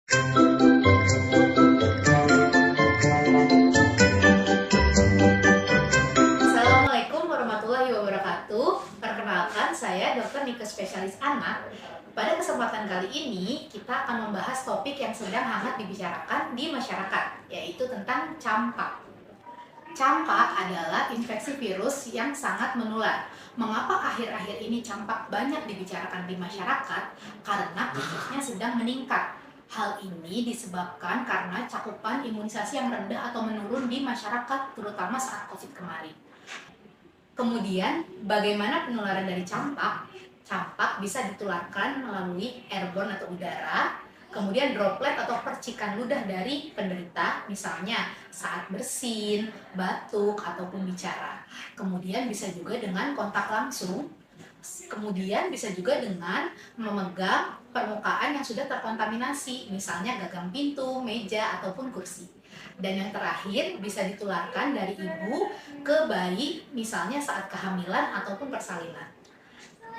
Assalamualaikum warahmatullahi wabarakatuh. Perkenalkan, saya Dr. Nike Spesialis Anak. Pada kesempatan kali ini, kita akan membahas topik yang sedang hangat dibicarakan di masyarakat, yaitu tentang campak. Campak adalah infeksi virus yang sangat menular. Mengapa akhir-akhir ini campak banyak dibicarakan di masyarakat? Karena kasusnya sedang meningkat. Hal ini disebabkan karena cakupan imunisasi yang rendah atau menurun di masyarakat, terutama saat COVID kemarin. Kemudian, bagaimana penularan dari campak? Campak bisa ditularkan melalui airborne atau udara, kemudian droplet atau percikan ludah dari penderita, misalnya saat bersin, batuk, ataupun bicara. Kemudian bisa juga dengan kontak langsung, kemudian bisa juga dengan memegang permukaan yang sudah terkontaminasi, misalnya gagang pintu, meja, ataupun kursi. Dan yang terakhir, bisa ditularkan dari ibu ke bayi, misalnya saat kehamilan ataupun persalinan.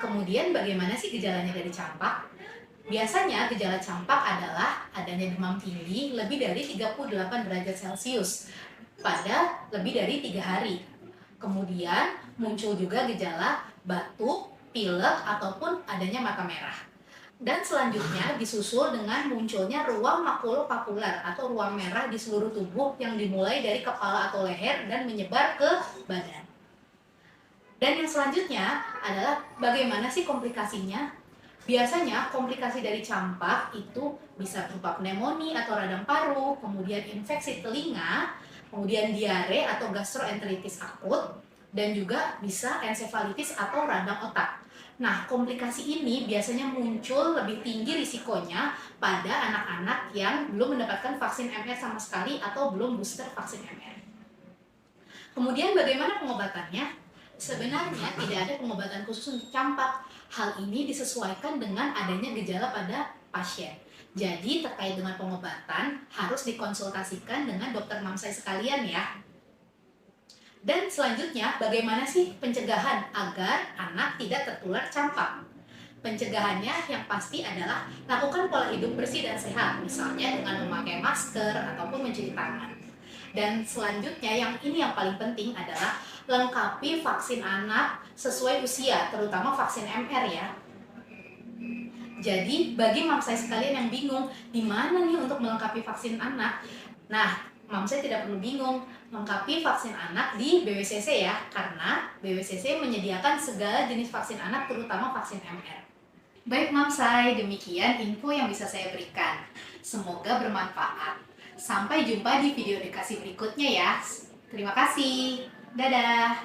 Kemudian bagaimana sih gejalanya dari campak? Biasanya gejala campak adalah adanya demam tinggi lebih dari 38 derajat Celcius pada lebih dari 3 hari. Kemudian muncul juga gejala batuk, pilek, ataupun adanya mata merah. Dan selanjutnya disusul dengan munculnya ruam makulopapular atau ruam merah di seluruh tubuh yang dimulai dari kepala atau leher dan menyebar ke badan. Dan yang selanjutnya adalah bagaimana sih komplikasinya? Biasanya komplikasi dari campak itu bisa berupa pneumonia atau radang paru, kemudian infeksi telinga, kemudian diare atau gastroenteritis akut, dan juga bisa ensefalitis atau radang otak. Nah, komplikasi ini biasanya muncul lebih tinggi risikonya pada anak-anak yang belum mendapatkan vaksin MR sama sekali atau belum booster vaksin MR. Kemudian bagaimana pengobatannya? Sebenarnya tidak ada pengobatan khusus untuk campak. Hal ini disesuaikan dengan adanya gejala pada pasien. Jadi terkait dengan pengobatan harus dikonsultasikan dengan dokter mamsai sekalian ya. Dan selanjutnya, bagaimana sih pencegahan agar anak tidak tertular campak? Pencegahannya yang pasti adalah lakukan pola hidup bersih dan sehat, misalnya dengan memakai masker ataupun mencuci tangan. Dan selanjutnya, yang ini yang paling penting adalah lengkapi vaksin anak sesuai usia, terutama vaksin MR ya. Jadi, bagi mamsai sekalian yang bingung, di mana nih untuk melengkapi vaksin anak? Nah, mamsai tidak perlu bingung, lengkapi vaksin anak di BWCC ya, karena BWCC menyediakan segala jenis vaksin anak, terutama vaksin MR. Baik mamsai, demikian info yang bisa saya berikan. Semoga bermanfaat. Sampai jumpa di video edukasi berikutnya ya. Terima kasih. Dadah.